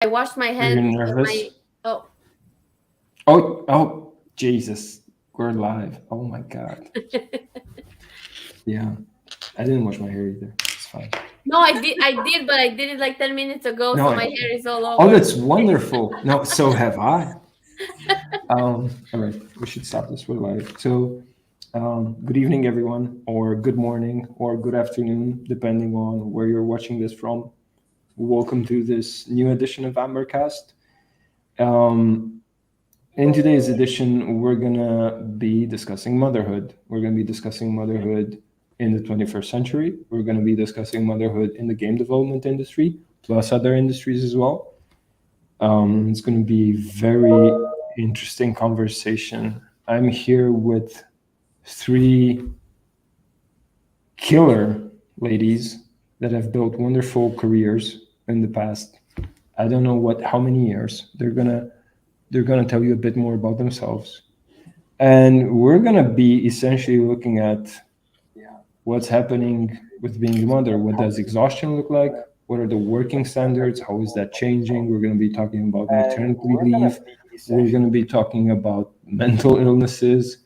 I washed my Are you hands and nervous? oh. Oh, Jesus. We're live. Oh my God. Yeah. I didn't wash my hair either. It's fine. No, I did, but I did it like 10 minutes ago, No, so my hair is all oh, over. that's wonderful. No, so have I. All right. We should stop this. We're live. So, good evening, everyone, or good morning, or good afternoon, depending on where you're watching this from. Welcome to this new edition of AmberCast. Um, In today's edition, we're gonna be discussing motherhood. We're gonna be discussing motherhood in the 21st century. We're gonna be discussing motherhood in the game development industry, plus other industries as well. It's gonna be very interesting conversation. I'm here with three killer ladies that have built wonderful careers in the past. I don't know how many years. They're gonna tell you a bit more about themselves. And we're going to be essentially looking at what's happening with being a mother. What does exhaustion look like? What are the working standards? How is that changing? We're going to be talking about maternity leave. We're going to be talking about mental illnesses.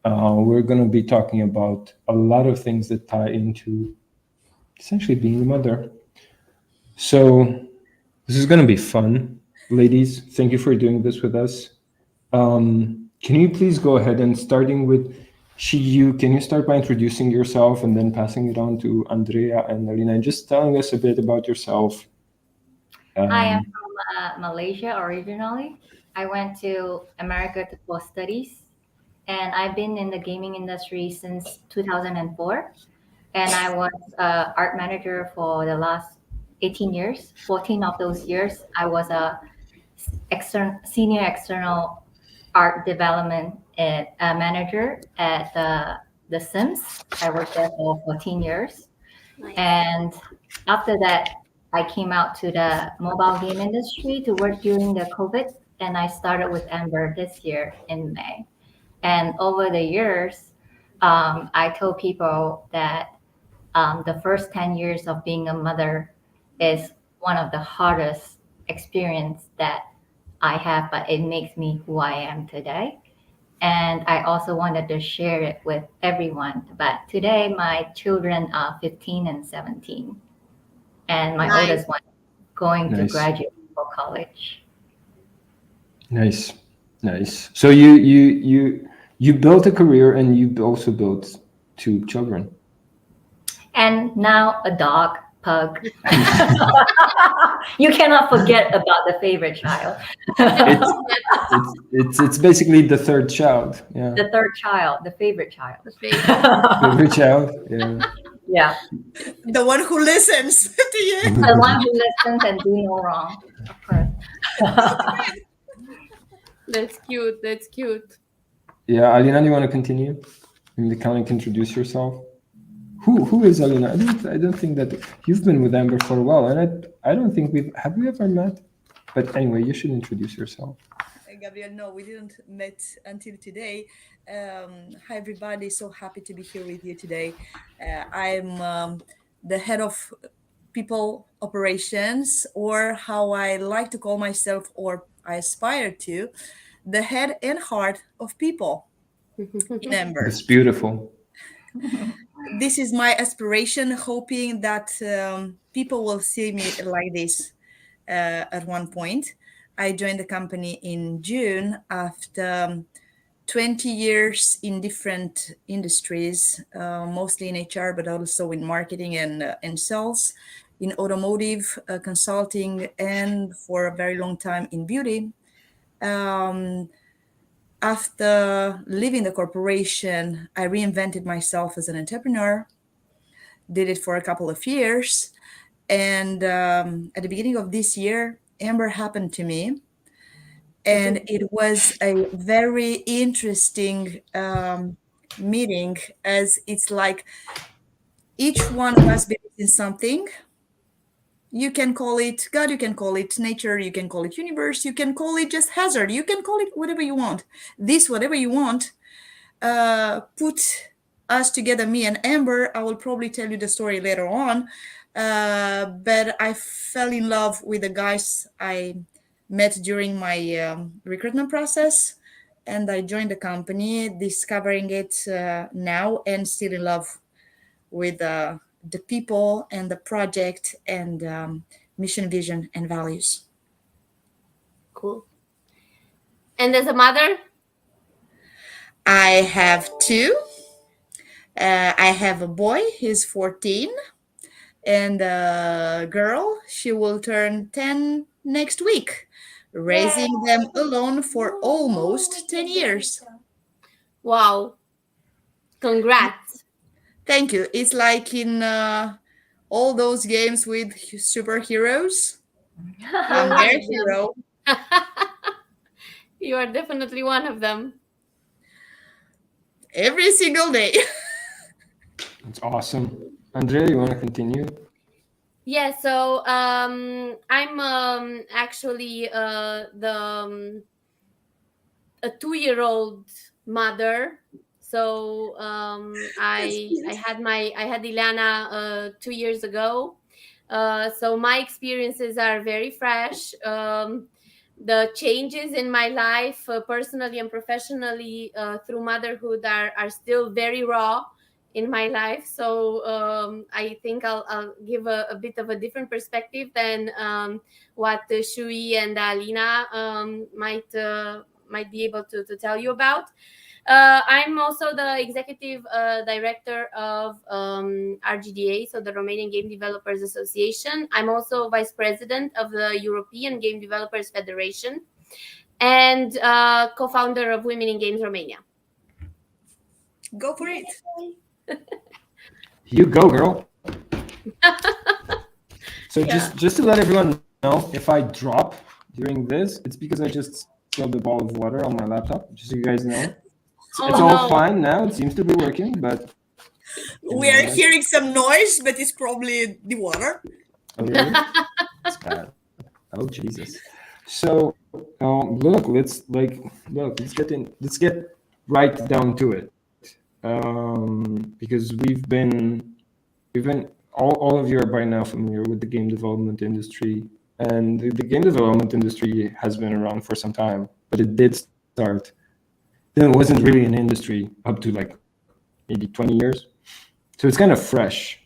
We're going to be talking about a lot of things that tie into essentially being a mother. So, this is going to be fun. Ladies, thank you for doing this with us. Can you please go ahead and starting with Shiew, can you start by introducing yourself and then passing it on to Andrea and Alina and just telling us a bit about yourself? I am Um, from Malaysia originally. I went to America for studies, and I've been in the gaming industry since 2004. And I was art manager for the last 18 years. 14 of those years, I was a senior external art development manager at the Sims. I worked there for 14 years. Nice. And after that, I came out to the mobile game industry to work during the COVID, and I started with Amber this year in May. And over the years, I told people that the first 10 years of being a mother is one of the hardest experience that I have, but it makes me who I am today. And I also wanted to share it with everyone. But today, my children are 15 and 17, and my Nice. oldest one going to nice, graduate for college. nice, nice. So you built a career and you also built two children. And now a dog, pug. You cannot forget about the favorite child. It's it's basically the third child. Yeah, The third child, the favorite child. The favorite. favorite child. Yeah. Yeah, The one who listens to you. the one who listens and do no wrong, of course. That's cute. That's cute. Yeah, Alina, do you want to continue? And kind of introduce yourself. Who is Alina? I don't think that you've been with Amber for a while, and I don't think we ever met. But anyway, you should introduce yourself. Gabriel, no, we didn't met until today. Hi, everybody. So happy to be here with you today. I'm the head of people operations, or how I like to call myself, or I aspire to, the head and heart of people in Amber. That's beautiful. This is my aspiration, hoping that people will see me like this at one point. I joined the company in June after 20 years in different industries, mostly in HR, but also in marketing and sales, in automotive, consulting, and for a very long time in beauty. Um, After leaving the corporation, I reinvented myself as an entrepreneur, did it for a couple of years. And at the beginning of this year, Amber happened to me. And it was a very interesting meeting, as it's like each one of us believes in something. You can call it God, you can call it nature, you can call it universe, you can call it just hazard, you can call it whatever you want. This, whatever you want, put us together, me and Amber. I will probably tell you the story later on. But I fell in love with the guys I met during my recruitment process, and I joined the company, discovering it now, and still in love with the people and the project and mission, vision, and values. Cool. And as a mother? I have two. I have a boy, he's 14, and a girl, she will turn 10 next week, raising them alone for almost 10 years. Wow. Congrats. Thank you. It's like in all those games with superheroes. You're I'm one their of them. hero You are definitely one of them. every single day. It's awesome. Andrea, you want to continue? Yeah, so I'm actually the a 2-year-old mother. So I had Ilana 2 years ago. So my experiences are very fresh. The changes in my life, personally and professionally, through motherhood are still very raw in my life. So I think I'll give a bit of a different perspective than what Shiew and Alina might be able to tell you about. I'm also the executive director of RGDA, so the Romanian Game Developers Association. I'm also vice president of the European Game Developers Federation and co-founder of Women in Games Romania. Go for it. You go, girl. So Yeah. just to let everyone know, if I drop during this, it's because I just spilled a ball of water on my laptop. Just so you guys know, it's Oh, all no. fine now. It seems to be working, but We are hearing some noise, but it's probably the water. oh, really? It's bad. Oh Jesus. So look, let's get right down to it. Because we've been all of you are by now familiar with the game development industry, and the game development industry has been around for some time, but it did start. Then it wasn't really an industry up to like maybe 20 years, so it's kind of fresh,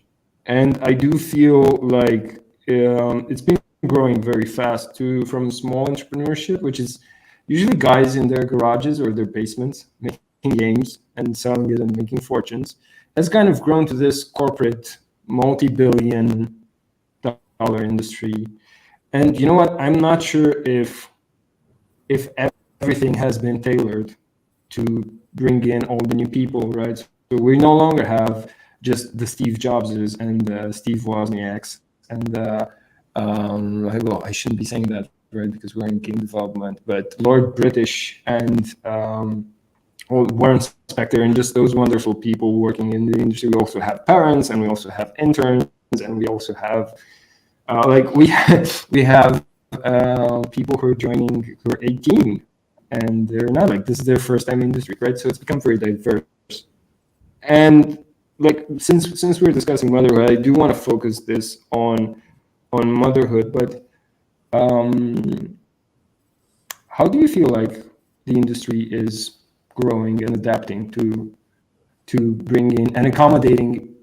and I do feel like it's been growing very fast too, from small entrepreneurship, which is usually guys in their garages or their basements making games and selling it and making fortunes, has kind of grown to this corporate multi-billion dollar industry. And you know what? I'm not sure if everything has been tailored to bring in all the new people, right? So we no longer have just the Steve Jobses and the Steve Wozniaks and well, I shouldn't be saying that, right? Because we're in game development, but Lord British and Warren Spector and just those wonderful people working in the industry. We also have parents, and we also have interns, and we also have we have people who are joining who are 18, and they're not like this is their first time in industry, right? So it's become very diverse. And like since we're discussing motherhood, I do want to focus this on motherhood, but how do you feel like the industry is growing and adapting to bring in and accommodating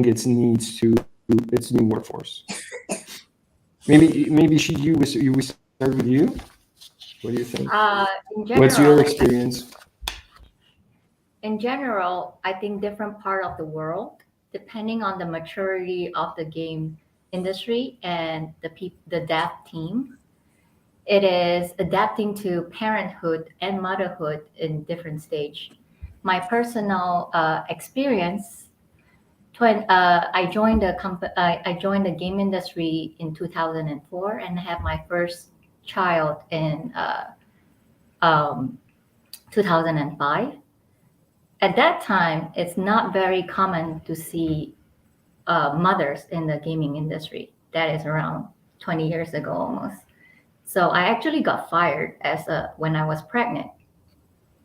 its needs to its new workforce? Maybe you we start with you. What do you think? In general, What's your experience? in general, I think different part of the world, depending on the maturity of the game industry and the dev team, it is adapting to parenthood and motherhood in different stage. My personal experience, I joined I joined the game industry in 2004 and had my first child in um, 2005. At that time, it's not very common to see mothers in the gaming industry. That is around 20 years ago almost. So I actually got fired when I was pregnant.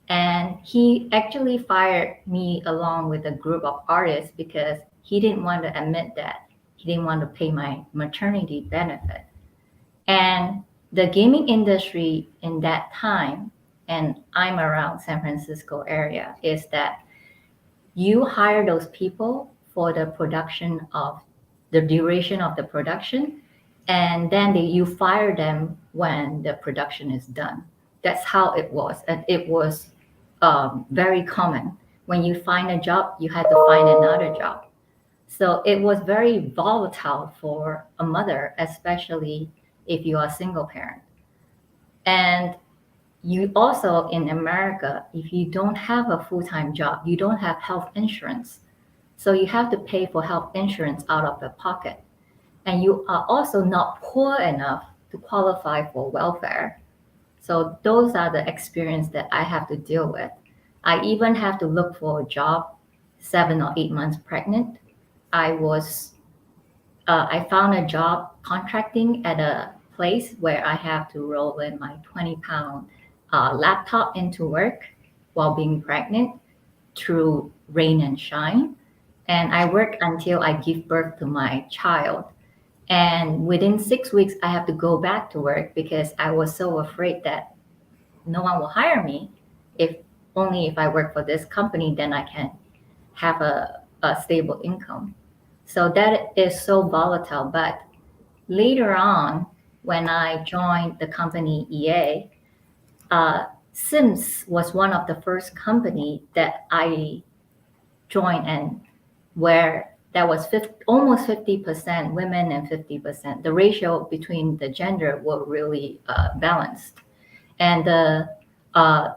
And he actually fired me along with a group of artists because he didn't want to admit that he didn't want to pay my maternity benefit. And the gaming industry in that time, and I'm around San Francisco area, is that you hire those people for the production of the duration of the production, and then you fire them when the production is done. That's how it was, and it was very common. When you find a job, you had to find another job. So it was very volatile for a mother, especially if you are a single parent. And you also in America, if you don't have a full-time job, you don't have health insurance. So you have to pay for health insurance out of the pocket. And you are also not poor enough to qualify for welfare. So those are the experience that I have to deal with. I even have to look for a job 7 or 8 months pregnant. I was I found a job contracting at a place where I have to roll in my 20-pound laptop into work while being pregnant through rain and shine. And I work until I give birth to my child. And within 6 weeks, I have to go back to work because I was so afraid that no one will hire me if only if I work for this company, then I can have a stable income. So that is so volatile. But later on, when I joined the company EA, Sims was one of the first company that I joined, and where that was almost 50% women and 50%. The ratio between the gender were really balanced. And the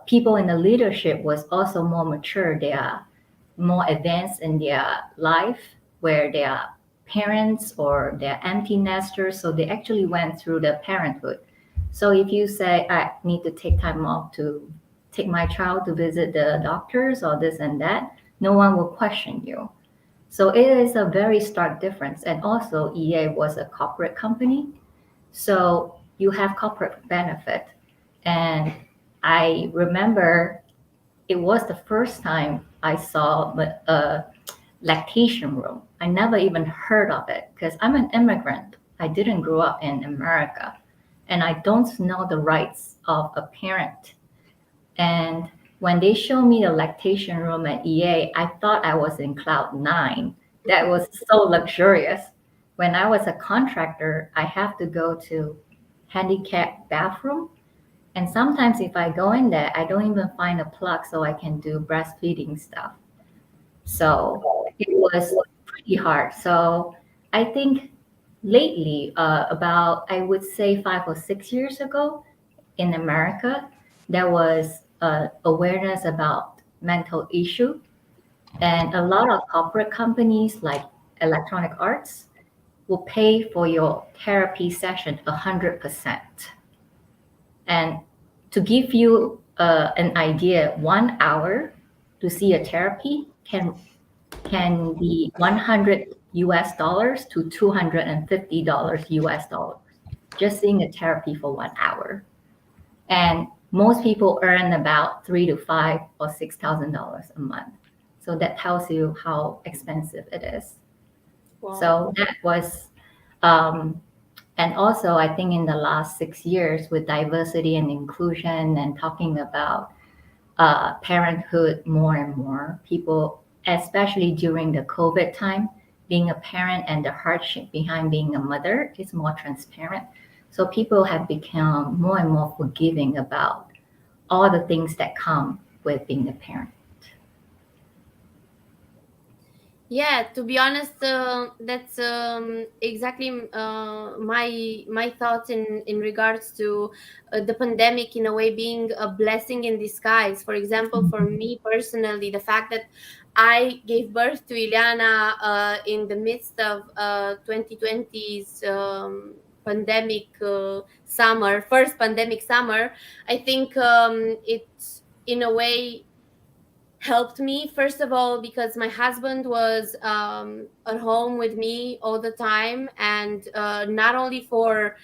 people in the leadership was also more mature. They are more advanced in their life, where they are parents or they're empty nesters. So they actually went through the parenthood. So if you say, I need to take time off to take my child to visit the doctors or this and that, no one will question you. So it is a very stark difference. And also, EA was a corporate company. So you have corporate benefit. And I remember it was the first time I saw a lactation room. I never even heard of it because I'm an immigrant. I didn't grow up in America, and I don't know the rights of a parent. And when they showed me the lactation room at EA, I thought I was in cloud nine. That was so luxurious. When I was a contractor, I have to go to handicapped bathroom. And sometimes if I go in there, I don't even find a plug so I can do breastfeeding stuff. So it was pretty hard. So I think lately, about I would say 5 or 6 years ago in America, there was awareness about mental issue, and a lot of corporate companies like Electronic Arts will pay for your therapy session 100%. And to give you an idea, 1 hour to see a therapy can be $100 to $250 just seeing a therapy for 1 hour. And most people earn about $3,000 to $5,000 or $6,000 a month. So that tells you how expensive it is. Wow. So that was, and also I think in the last 6 years with diversity and inclusion and talking about parenthood more and more, people, especially during the COVID time, being a parent and the hardship behind being a mother is more transparent. So people have become more and more forgiving about all the things that come with being a parent. Yeah, to be honest, that's exactly my thoughts in regards to the pandemic, in a way being a blessing in disguise. For example, for me personally, the fact that I gave birth to Ileana in the midst of 2020's pandemic summer, first pandemic summer, I think it in a way helped me, first of all, because my husband was at home with me all the time, and not only for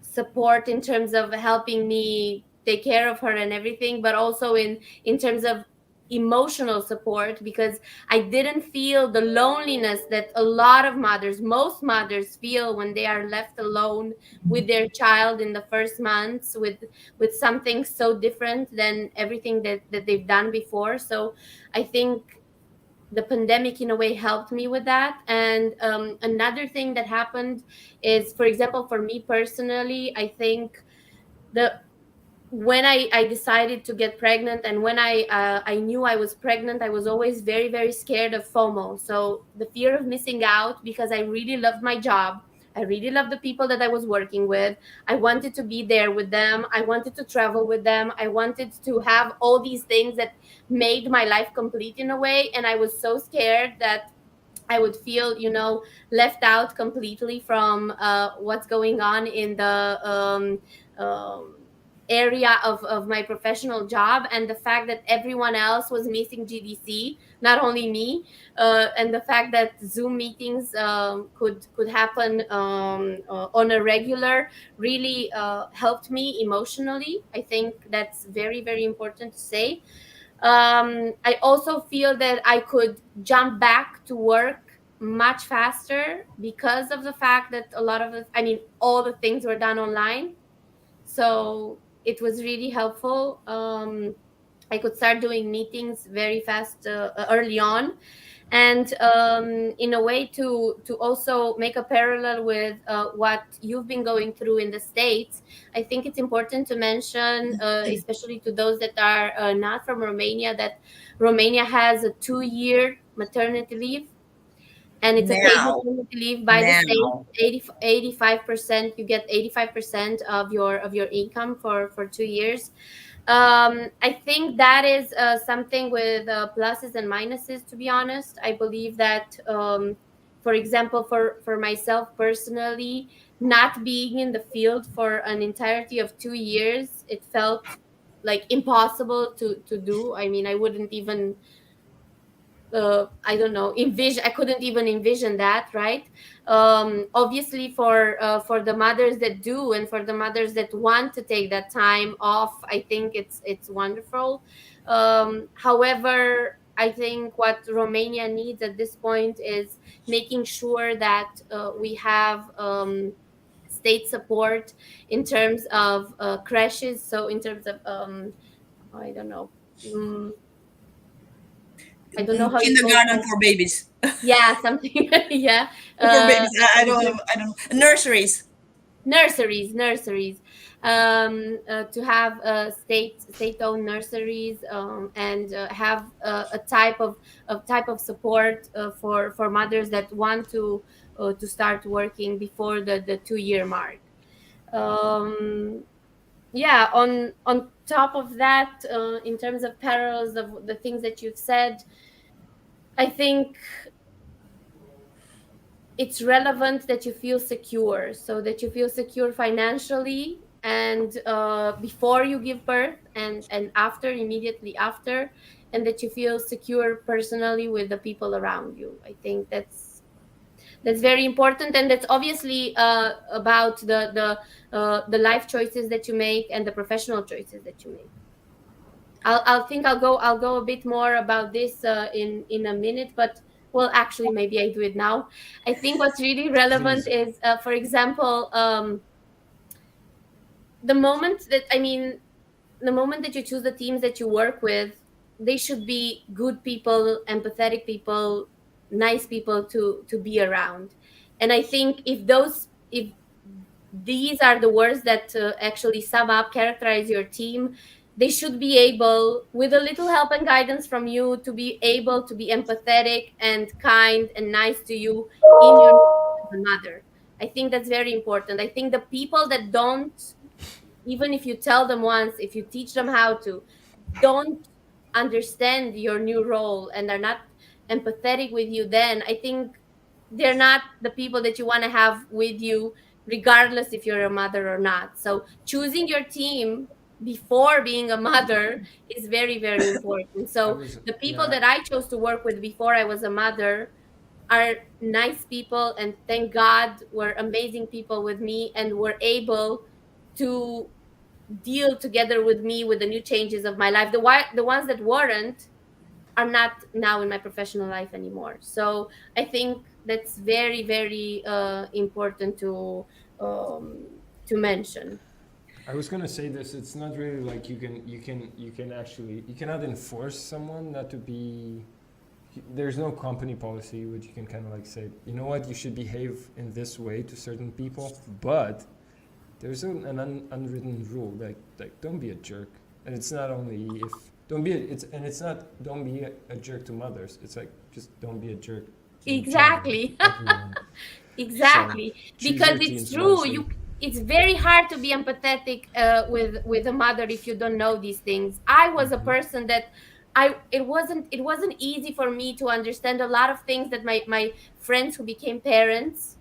support in terms of helping me take care of her and everything, but also in terms of emotional support, because I didn't feel the loneliness that a lot of mothers, most mothers, feel when they are left alone with their child in the first months, with something so different than everything that they've done before. So I think the pandemic in a way helped me with that. And another thing that happened is, for example, for me personally, I think the when I decided to get pregnant, and when I knew I was pregnant, I was always very, very scared of FOMO. So the fear of missing out, because I really loved my job. I really loved the people that I was working with. I wanted to be there with them. I wanted to travel with them. I wanted to have all these things that made my life complete in a way. And I was so scared that I would feel, left out completely from what's going on in the area of my professional job, and the fact that everyone else was missing GDC, not only me, and the fact that Zoom meetings could happen on a regular really helped me emotionally. I think that's very, very important to say. I also feel that I could jump back to work much faster because of the fact that a lot of all the things were done online. So it was really helpful. I could start doing meetings very fast early on, and in a way to also make a parallel with what you've been going through in the States. I think it's important to mention, especially to those that are not from Romania, that Romania has a 2-year maternity leave, and it's a paid Now, maternity leave by the state. now. 85%, you get 85% of your income for 2 years. I think that is something with pluses and minuses, to be honest. I believe that, for example, for myself personally, not being in the field for an entirety of 2 years, it felt like impossible to do. I mean, I wouldn't even I don't know, envision. I couldn't even envision that, right? Obviously, for the mothers that do, and for the mothers that want to take that time off, I think it's wonderful. However, I think what Romania needs at this point is making sure that we have state support in terms of crashes. So in terms of I don't know. mm, I don't know how you call Kindergarten that. for babies. Yeah, something. Yeah. For babies. I In don't terms- know. I don't know. Nurseries. nurseries, to have state-owned nurseries, and have a type of support for mothers that want to start working before the 2-year mark. Yeah, on top of that, in terms of parallels of the things that you've said, I think it's relevant that you feel secure, so that you feel secure financially, and before you give birth, and after, immediately after, and that you feel secure personally with the people around you. I think that's very important, and that's obviously about the life choices that you make and the professional choices that you make. I'll go a bit more about this in a minute, but well, actually, maybe I do it now. I think what's really relevant Please. is, for example, the moment that I mean, the moment that you choose the teams that you work with, they should be good people, empathetic people, nice people to be around. And I think if these are the words that actually sum up, characterize your team, they should be able, with a little help and guidance from you, to be able to be empathetic and kind and nice to you in your as a mother. I think that's very important. I think the people that don't, even if you tell them once, if you teach them how to, don't understand your new role and are not empathetic with you, then I think they're not the people that you want to have with you, regardless if you're a mother or not. So choosing your team before being a mother is very, very important. I So was the people yeah. that I chose to work with before I was a mother are nice people, and thank God were amazing people with me, and were able to deal together with me with the new changes of my life. The ones that weren't, are not now in my professional life anymore. So I think that's very, very important um, to mention. I was gonna say this. It's not really like you can actually you cannot enforce someone not to be. There's no company policy which you can kind of like say, you know what, you should behave in this way to certain people, but there's an unwritten rule like don't be a jerk, and it's not only if don't be a, it's and it's not don't be a jerk to mothers. It's like just don't be a jerk in general, Exactly. everyone. So Exactly, choose because your it's teams true. wisely. It's very hard to be empathetic with a mother if you don't know these things. I was a Mm-hmm. person that it wasn't easy for me to understand a lot of things that my friends who became parents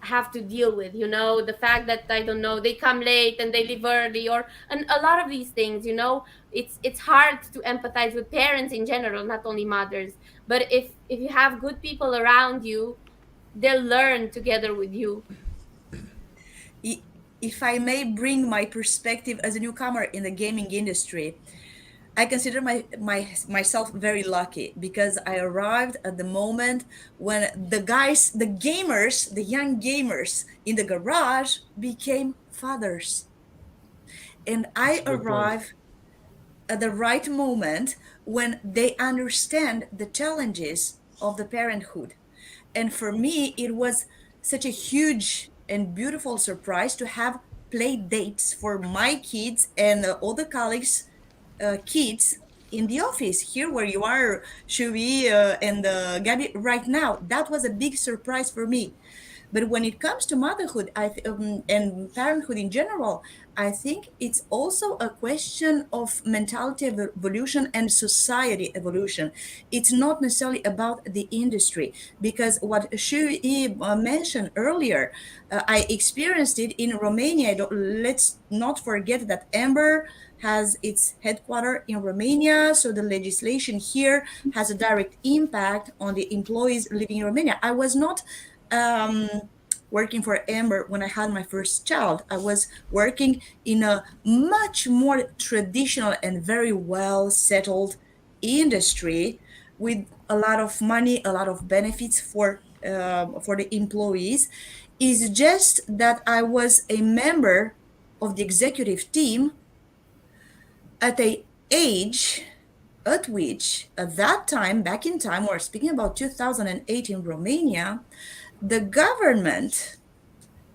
have to deal with. The fact that, I don't know, they come late and they leave early, or and a lot of these things. It's hard to empathize with parents in general, not only mothers. But if you have good people around you, they'll learn together with you. If I may bring my perspective as a newcomer in the gaming industry, I consider myself very lucky because I arrived at the moment when the guys, the gamers, the young gamers in the garage became fathers. And That's I a good point. arrived at the right moment when they understand the challenges of the parenthood. And for me, it was such a huge and beautiful surprise to have play dates for my kids and all the colleagues' kids in the office here where you are, Shiew, and Gabby, right now. That was a big surprise for me. But when it comes to motherhood, and parenthood in general, I think it's also a question of mentality evolution and society evolution. It's not necessarily about the industry, because what Shiew mentioned earlier, I experienced it in Romania. Let's not forget that Amber has its headquarters in Romania, so the legislation here has a direct impact on the employees living in Romania. I was not um, working for Amber when I had my first child. I was working in a much more traditional and very well settled industry with a lot of money, a lot of benefits for the employees. Is just that I was a member of the executive team at a age at which, at that time, back in time, we're speaking about 2008 in Romania, the government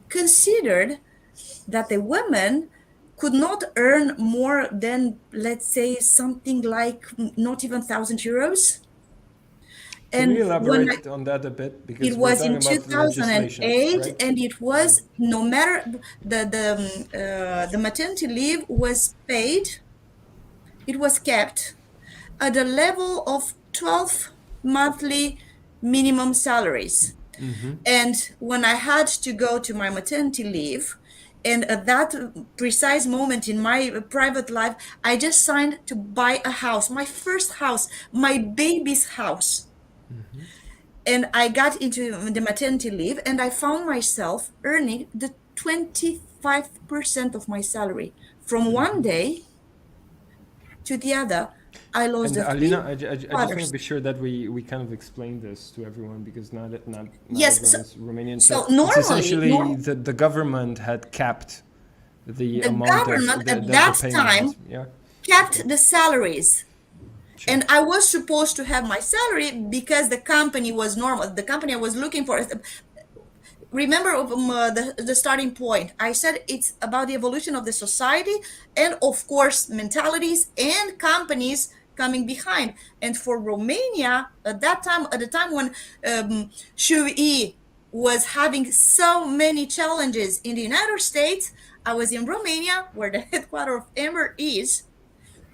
considered that the women could not earn more than, let's say, something like not even 1,000 euros. Can you And when elaborate on that a bit? it Because we're was talking in about the legislation, 2008, right? and it was no matter the maternity leave was paid, it was kept at the level of 12 monthly minimum salaries. Mm-hmm. And when I had to go to my maternity leave, and at that precise moment in my private life, I just signed to buy a house, my first house, my baby's house. Mm-hmm. And I got into the maternity leave, and I found myself earning the 25% of my salary. From one Mm-hmm. day to the other, I lost And the Alina, three I just want to quarters. be sure that we kind of explain this to everyone because not Yes, so, everyone's Romanian. So so it's normally, essentially the government had capped the the amount of government at the that payment. time Yeah. Okay. kept the salaries. Sure. And I was supposed to have my salary because the company was normal. The company I was looking for, remember the starting point. I said it's about the evolution of the society and, of course, mentalities and companies coming behind. And for Romania, at that time, at the time when Shiew was having so many challenges in the United States, I was in Romania, where the headquarters of Amber is,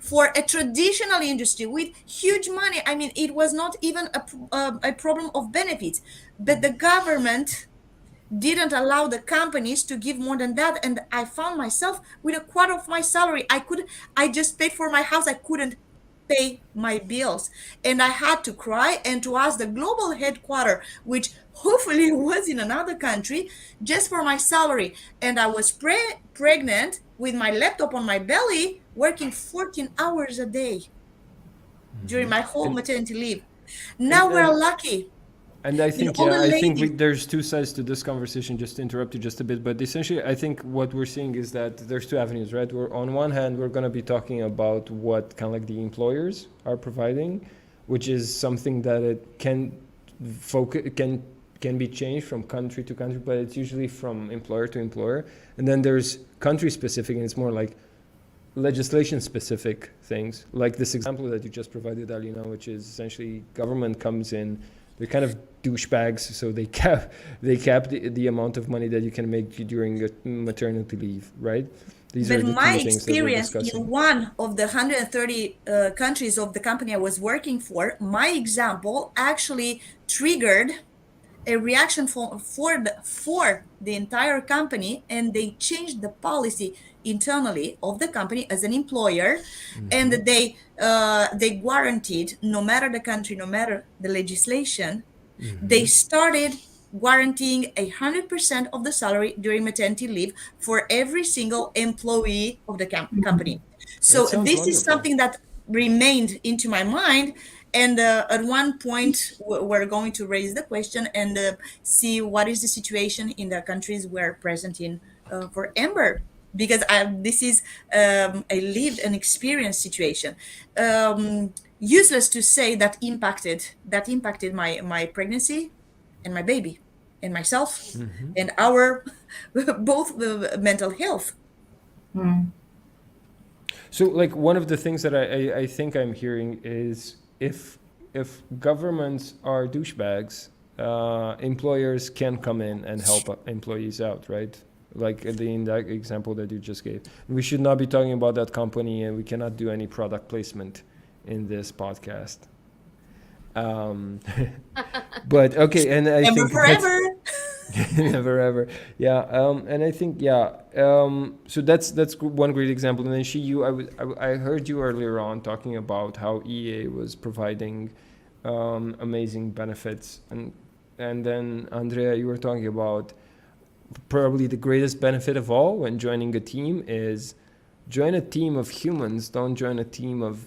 for a traditional industry with huge money. I mean, it was not even a problem of benefits, but the government didn't allow the companies to give more than that, and I found myself with a quarter of my salary. I just paid for my house. I couldn't pay my bills, and I had to cry and to ask the global headquarters, which hopefully was in another country, just for my salary. And I was pregnant with my laptop on my belly, working 14 hours a day. during my whole And maternity leave. and Now we're and lucky. And I You know, think, all yeah, the I think ladies. there's two sides to this conversation. Just to interrupt you just a bit, but essentially, I think what we're seeing is that there's two avenues, right? We're on one hand, we're going to be talking about what kind of like the employers are providing, which is something that it can focus can be changed from country to country, but it's usually from employer to employer. And then there's country specific, and it's more like legislation specific things, like this example that you just provided, Alina, which is essentially government comes in, they're kind of douchebags, so they cap the amount of money that you can make during a maternity leave, right? These But are the two my things that we're experience discussing. in one of the 130 countries of the company I was working for, my example actually triggered a reaction for the entire company, and they changed the policy internally of the company as an employer, and they guaranteed, no matter the country, no matter the legislation, they started guaranteeing 100% of the salary during maternity leave for every single employee of the company. That So sounds this is wonderful. something that remained into my mind, and at one point we're going to raise the question and see what is the situation in the countries we're present in for Amber, because this is a lived and experienced situation. Useless to say that impacted my pregnancy and my baby and myself and our both the mental health. Mm. So, like, one of the things that I think I'm hearing is if governments are douchebags, employers can come in and help employees out, right? Like in that example that you just gave. We should not be talking about that company, and we cannot do any product placement in this podcast. Um, but okay, and I Amber think that's forever. never ever. Yeah. And I think, yeah. So that's one great example. And then I heard you earlier on talking about how EA was providing amazing benefits, and then Andrea, you were talking about probably the greatest benefit of all when joining a team is join a team of humans. Don't join a team of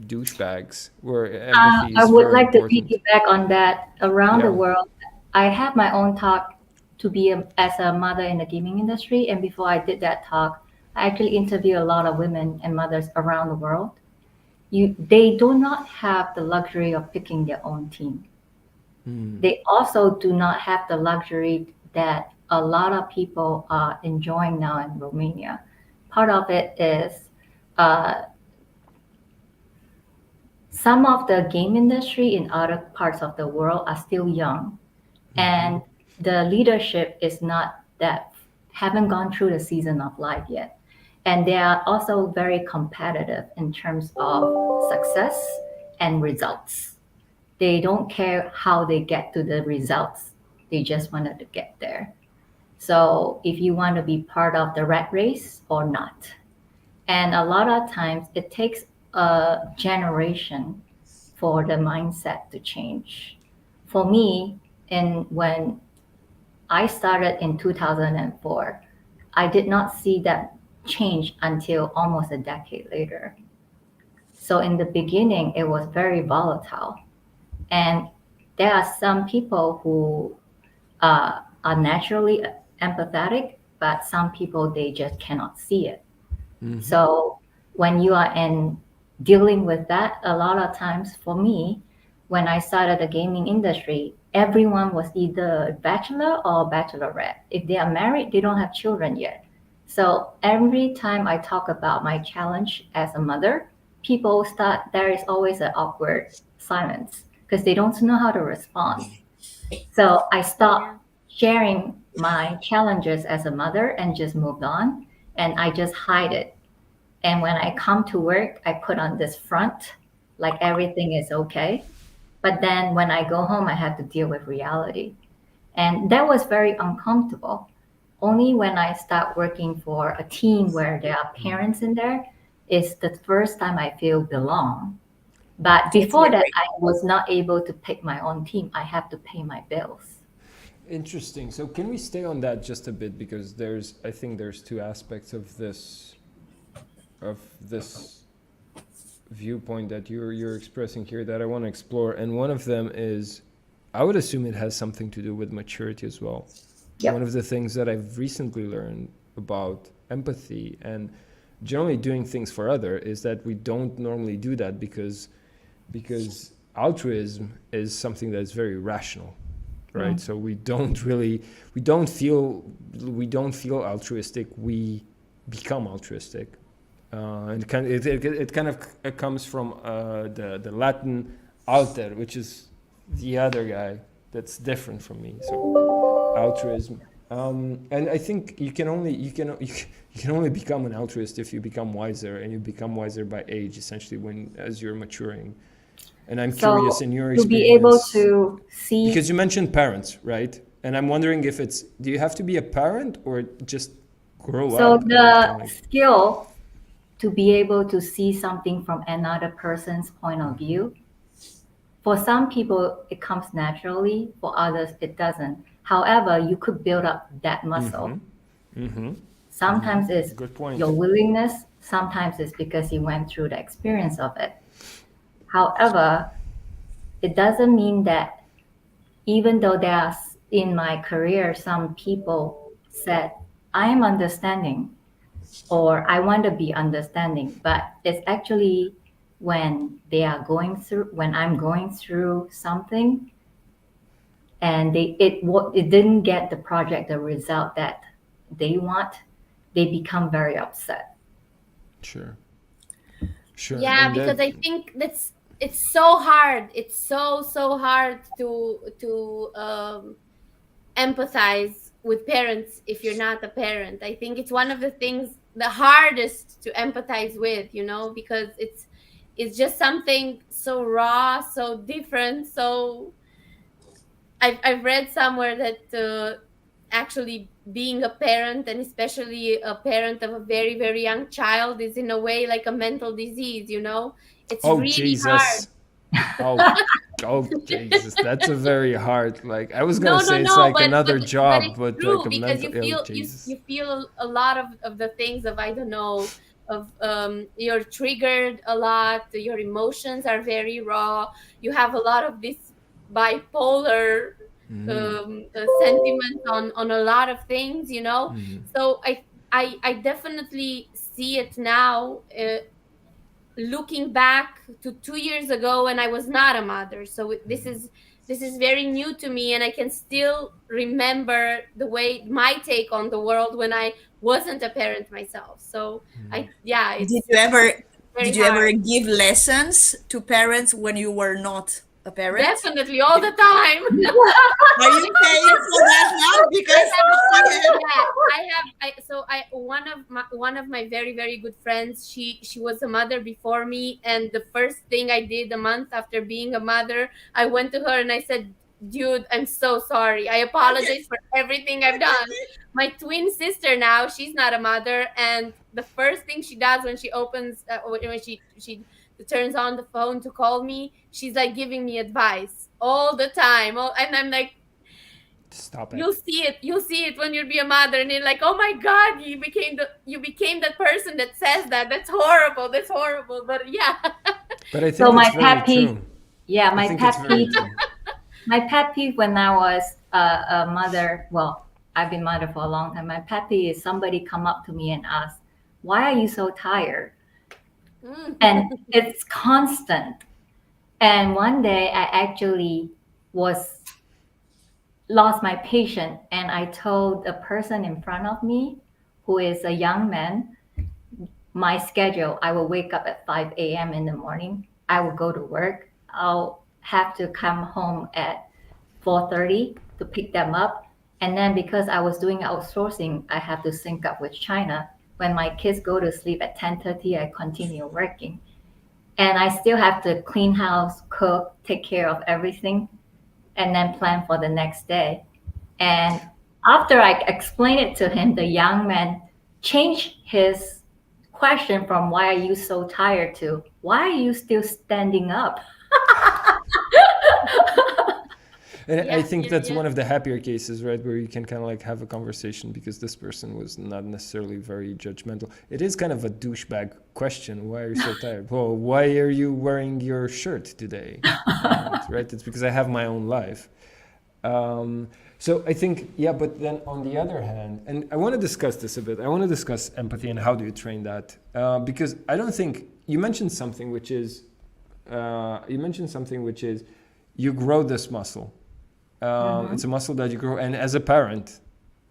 douchebags. Where empathy I is would very like to important. piggyback on that. Around the Yeah. world, I had my own talk to be as a mother in the gaming industry, and before I did that talk, I actually interviewed a lot of women and mothers around the world. They do not have the luxury of picking their own team. They also do not have the luxury that a lot of people are enjoying now in Romania. Part of it is uh, some of the game industry in other parts of the world are still young, and the leadership is not that haven't gone through the season of life yet, and they are also very competitive in terms of success and results. They don't care how they get to the results, they just wanted to get there. So if you want to be part of the rat race or not, and a lot of times it takes a generation for the mindset to change. For me, and when I started in 2004, I did not see that change until almost a decade later. So in the beginning, it was very volatile. And there are some people who are naturally empathetic, but some people, they just cannot see it. So when you are in dealing with that, a lot of times for me, when I started the gaming industry, everyone was either bachelor or bachelorette. If they are married, they don't have children yet. So every time I talk about my challenge as a mother, people start, there is always an awkward silence because they don't know how to respond. So I Yeah. stopped sharing my challenges as a mother and just moved on, and I just hide it. And when I come to work, I put on this front, like everything is okay. But then when I go home, I have to deal with reality. And that was very uncomfortable. Only when I start working for a team where there are parents in there is the first time I feel belong. But Totally before that, agree. I was not able to pick my own team. I have to pay my bills. Interesting. So can we stay on that just a bit, because I think there's two aspects of this viewpoint that you're expressing here that I want to explore, and one of them is, I would assume it has something to do with maturity as well. Yep. One of the things that I've recently learned about empathy and generally doing things for other is that we don't normally do that because altruism is something that's very rational, right? So we don't feel altruistic. We become altruistic, and it kind of it comes from the Latin alter, which is the other guy that's different from me. So altruism, and I think you can only become an altruist if you become wiser, and you become wiser by age, essentially, as you're maturing. And I'm curious in your to be able experience, to see, because you mentioned parents, right? And I'm wondering if do you have to be a parent or just grow so up? the skill to be able to see something from another person's point of view. For some people, it comes naturally. For others, it doesn't. However, you could build up that muscle. Sometimes it's Good point. your willingness. Sometimes it's because you went through the experience of it. However, it doesn't mean that even though there's in my career, some people said, I am understanding or I want to be understanding, but it's actually when I'm going through something and it didn't get the result that they want, they become very upset. Sure. Yeah, And because I think it's so hard. It's so hard to empathize with parents if you're not a parent. I think it's one of the things the hardest to empathize with, because it's just something so raw, so different. So I've read somewhere that actually being a parent, and especially a parent of a very very young child, is in a way like a mental disease. It's really Jesus. Oh Jesus, that's a very hard. Like I was No, gonna say, it's no, like but another but job, it's but true like a because mental. you feel Jesus. you feel a lot of the things of, I don't know, of you're triggered a lot. Your emotions are very raw. You have a lot of this bipolar sentiments on a lot of things. So I definitely see it now. Looking back to 2 years ago when I was not a mother. So this is very new to me, and I can still remember the way my take on the world when I wasn't a parent myself. So Did you it's ever very did you ever hard. give lessons to parents when you were not a parent? Definitely all the time. Are you paying for that now? Because Yeah, one of my very very good friends, she was a mother before me, and the first thing I did a month after being a mother, I went to her and I said, dude, I'm so sorry, I apologize for everything I've done. My twin sister now, she's not a mother, and the first thing she does when she opens when she turns on the phone to call me, she's like giving me advice all the time. And I'm like, Stop it. you'll see it when you be a mother, and you're like, oh my god, you became that person that says that. That's horrible, but yeah. But I think So it's my very pet peeve, true. yeah, I my think it's pet very peeve, true. my pet peeve when I was a mother. Well, I've been mother for a long time. My pet peeve is somebody come up to me and ask, "Why are you so tired?" And it's constant. And one day I actually was lost my patience, and I told the person in front of me, who is a young man, my schedule. I will wake up at 5 a.m. in the morning. I will go to work. I'll have to come home at 4:30 to pick them up. And then because I was doing outsourcing, I have to sync up with China. When my kids go to sleep at 10:30, I continue working. And I still have to clean house, cook, take care of everything, and then plan for the next day. And after I explained it to him, the young man changed his question from why are you so tired to why are you still standing up? And I Yeah, think yeah, that's yeah. one of the happier cases, right, where you can kind of like have a conversation because this person was not necessarily very judgmental. It is kind of a douchebag question. Why are you so tired? Well, why are you wearing your shirt today? And, right, it's because I have my own life. So I think, yeah, but then on the other hand, and I want to discuss this a bit. I want to discuss empathy and how do you train that? Because I don't think you mentioned something which is you grow this muscle. It's a muscle that you grow, and as a parent,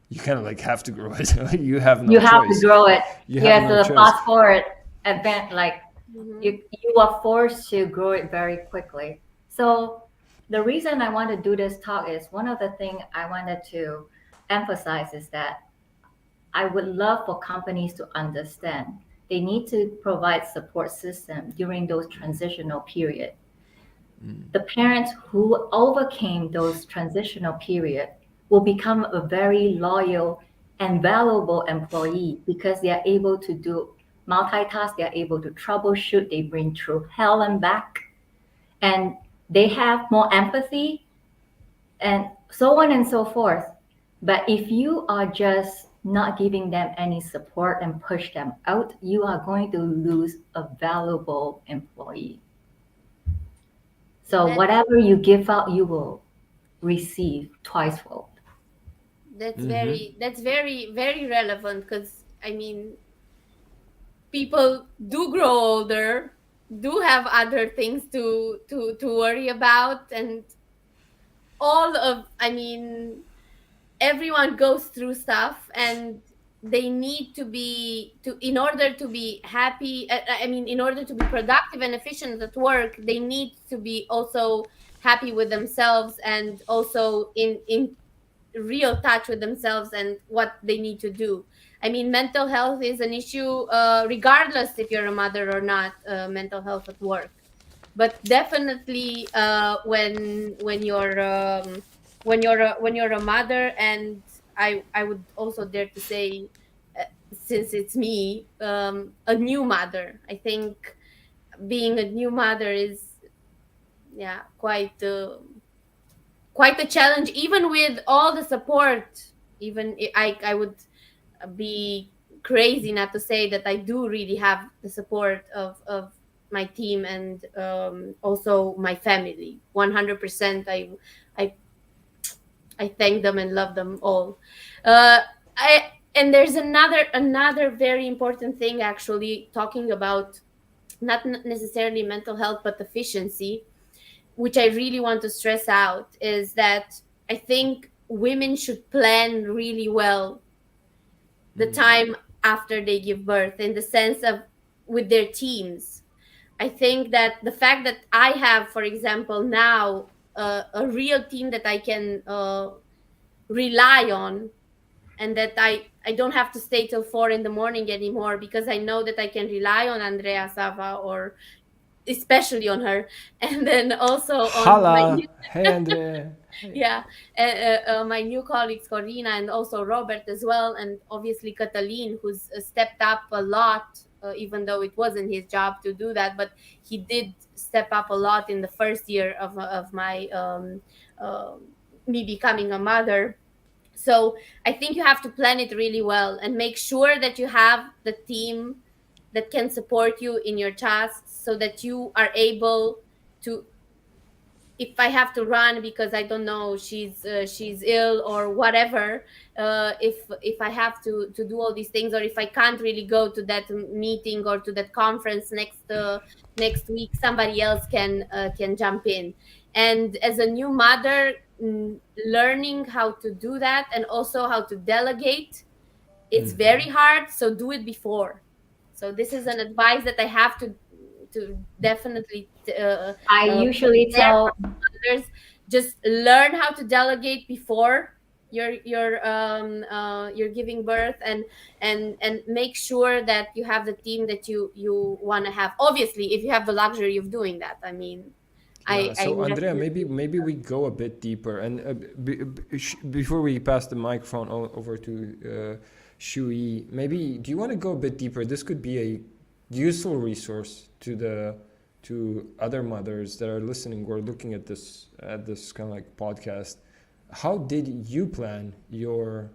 you kind of like have to grow it. You have no You have to choice. grow it. You have Yes, no the choice. fast forward event, like Mhm. you are forced to grow it very quickly. So the reason I want to do this talk is one of the things I wanted to emphasize is that I would love for companies to understand they need to provide support system during those transitional period. The parents who overcame those transitional period will become a very loyal and valuable employee because they are able to do multitask, they are able to troubleshoot, they bring through hell and back, and they have more empathy and so on and so forth. But if you are just not giving them any support and push them out, you are going to lose a valuable employee. So That whatever you give out, you will receive twicefold. that's very very relevant, because I mean, people do grow older, do have other things to worry about, and all of, I mean, everyone goes through stuff, and they need to be, to in order to be happy, I mean, in order to be productive and efficient at work, they need to be also happy with themselves, and also in real touch with themselves and what they need to do. I mean, mental health is an issue, regardless if you're a mother or not. Mental health at work, but definitely when you're a mother, and I would also dare to say, since it's me, a new mother, I think being a new mother is, yeah, quite a challenge, even with all the support. Even I would be crazy not to say that I do really have the support of my team, and also my family. 100%. I I thank them and love them all. Uh, I and there's another very important thing, actually, talking about not necessarily mental health but efficiency, which I really want to stress out, is that I think women should plan really well the time after they give birth, in the sense of with their teams. I think that the fact that I have, for example, now a real team that I can rely on, and that I don't have to stay till 4 in the morning anymore, because I know that I can rely on Andrea Sava, or especially on her, and then also on my Hala, hey Andrea. yeah, my new colleagues Corina and also Robert as well, and obviously Catalin, who's stepped up a lot, even though it wasn't his job to do that, but he did step up a lot in the first year of my uh, me becoming a mother. So I think you have to plan it really well and make sure that you have the team that can support you in your tasks, so that you are able to, if I have to run because I don't know, she's ill or whatever, if I have to do all these things, or if I can't really go to that meeting or to that conference next week, somebody else can jump in. And as a new mother, learning how to do that, and also how to delegate, it's very hard, so do it before. So this is an advice that I have to definitely I usually share tell others. Just learn how to delegate before you're giving birth, and make sure that you have the team that you want to have, obviously, if you have the luxury of doing that. I mean, Yeah, I so Andrea, maybe definitely, maybe we go a bit deeper, and before we pass the microphone over to Shiew, maybe do you want to go a bit deeper? This could be a useful resource to the to other mothers that are listening or looking at this kind of like podcast, how did you plan your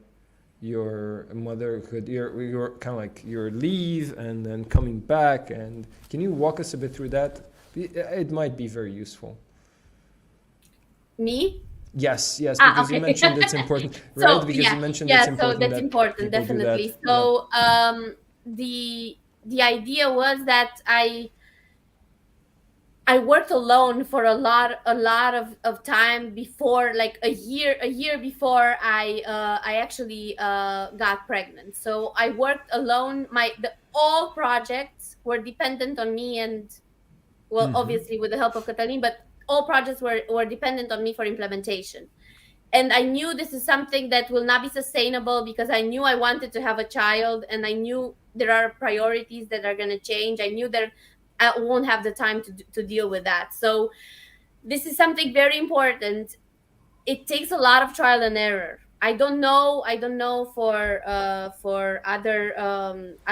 motherhood, your kind of like your leave and then coming back, and can you walk us a bit through that? It might be very useful. Me? Yes, yes, Ah, because you okay. mentioned it's important, right? So Because you yeah, mentioned it's yeah. So important that's that important, people do that. definitely. Yeah. So the idea was that I worked alone for a lot of time before, like a year before I actually got pregnant. So I worked alone. All projects were dependent on me, and well, obviously with the help of Catalin, but all projects were dependent on me for implementation. And I knew this is something that will not be sustainable, because I knew I wanted to have a child, and I knew there are priorities that are going to change. I knew that I won't have the time to deal with that. So this is something very important. It takes a lot of trial and error. I don't know for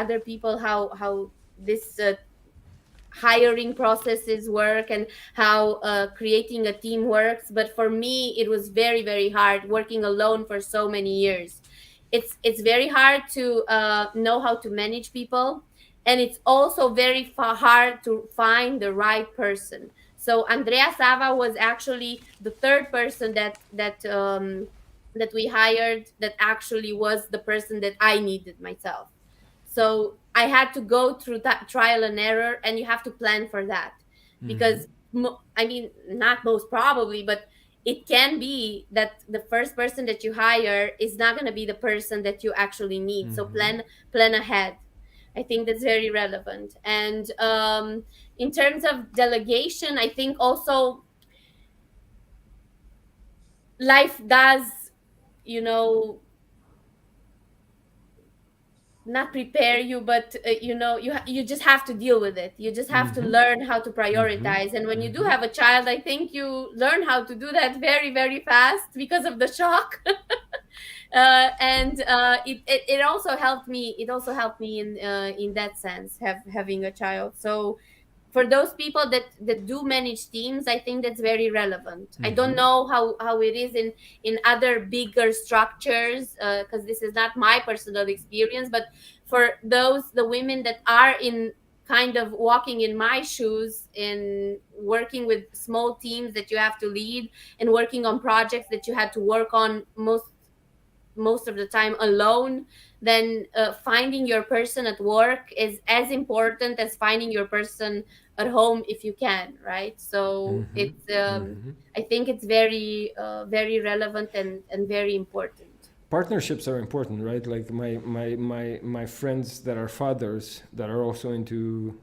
other people how this hiring processes work, and how creating a team works, but for me it was very, very hard working alone for so many years. It's very hard to know how to manage people, and it's also very hard to find the right person. So Andrea Sava was actually the third person that we hired, that actually was the person that I needed myself. So I had to go through that trial and error, and you have to plan for that, because I mean, not most probably, but it can be that the first person that you hire is not going to be the person that you actually need. So plan ahead. I think that's very relevant. And in terms of delegation, I think also life does, you know, not prepare you, but you just have to deal with it. You just have to learn how to prioritize. And when you do have a child, I think you learn how to do that very, very fast because of the shock. And it also helped me. It also helped me in that sense, having a child. So for those people that do manage teams, I think that's very relevant. I don't know how it is in other bigger structures, because this is not my personal experience, but for the women that are in kind of walking in my shoes, in working with small teams that you have to lead, and working on projects that you had to work on most of the time alone, then finding your person at work is as important as finding your person at home, if you can, right? So it's I think it's very very relevant and very important. Partnerships are important, right? Like my friends that are fathers that are also into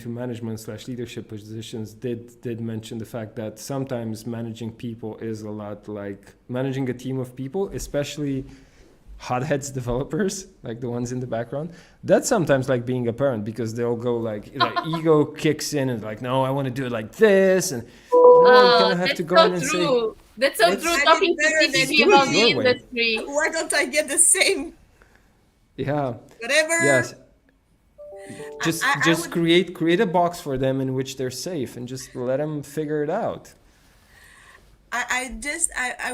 management slash leadership positions did mention the fact that sometimes managing people is a lot like managing a team of people, especially hotheads developers, like the ones in the background. That's sometimes like being a parent, because they'll go like ego kicks in and like, no, I want to do it like this, and you kind of have to That's go so in and say, true. That's so let's true. I did Talking to better than CPG do it about your the way. industry. why don't I get the same? Yeah. Whatever. Yes. Just I just would create a box for them in which they're safe, and just let them figure it out. I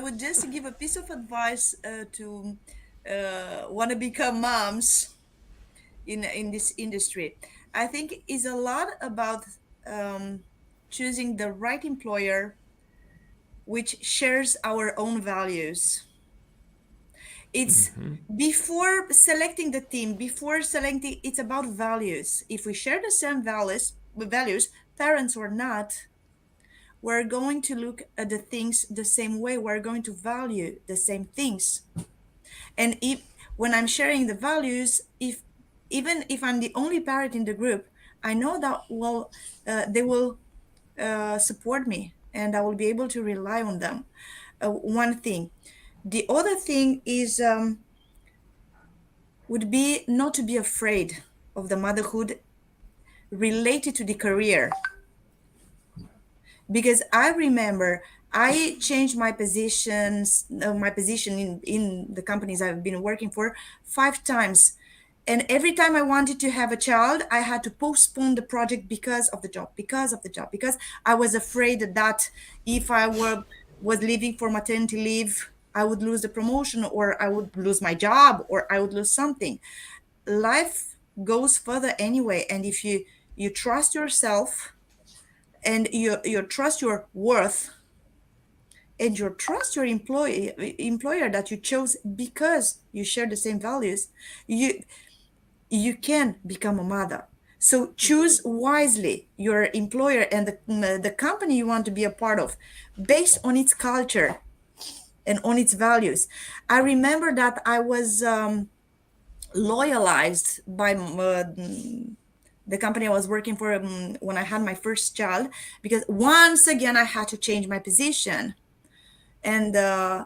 would just give a piece of advice to want to become moms in this industry. I think is a lot about um, choosing the right employer which shares our own values. It's before selecting the team, before selecting, it's about values. If we share the same values, parents or not, we're going to look at the things the same way. We're going to value the same things. And if when I'm sharing the values, if even if I'm the only parent in the group, I know that they will support me, and I will be able to rely on them. One thing. The other thing is would be not to be afraid of the motherhood related to the career, because I remember I changed my position in the companies I've been working for 5 times, And every time I wanted to have a child, I had to postpone the project because of the job, because I was afraid that if I was leaving for maternity leave, I would lose the promotion, or I would lose my job, or I would lose something. Life goes further anyway, and if you trust yourself, and you trust your worth, and you trust your employer that you chose because you share the same values, you you can become a mother. So choose wisely your employer and the company you want to be a part of, based on its culture and on its values. I remember that I was loyalized by the company I was working for when I had my first child, because once again I had to change my position. And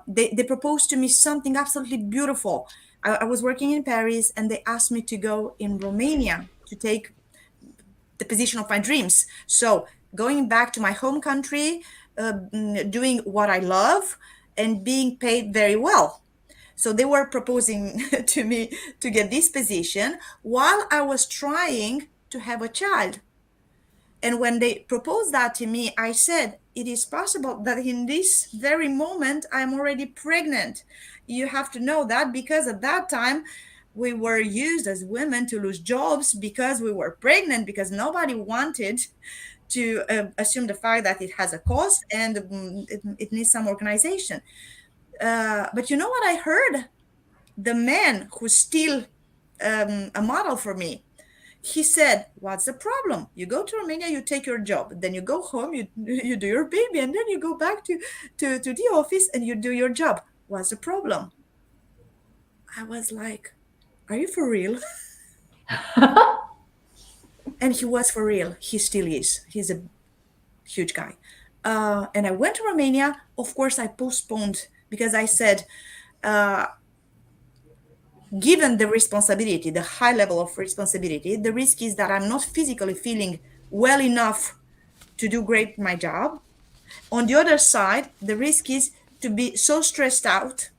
they proposed to me something absolutely beautiful. I was working in Paris, and they asked me to go in Romania to take the position of my dreams. So going back to my home country, doing what I love, and being paid very well. So they were proposing to me to get this position while I was trying to have a child. And when they proposed that to me, I said, it is possible that in this very moment, I'm already pregnant. You have to know that, because at that time, we were used as women to lose jobs because we were pregnant, because nobody wanted to assume the fact that it has a cost, and it needs some organization. But you know what I heard? The man who's still a model for me, he said, what's the problem? You go to Romania, you take your job, then you go home, you do your baby, and then you go back to the office and you do your job. What's the problem? I was like, are you for real? And he was for real. He still is. He's a huge guy. And I went to Romania. Of course, I postponed, because I said, given the responsibility, the high level of responsibility, the risk is that I'm not physically feeling well enough to do great my job. On the other side, the risk is to be so stressed out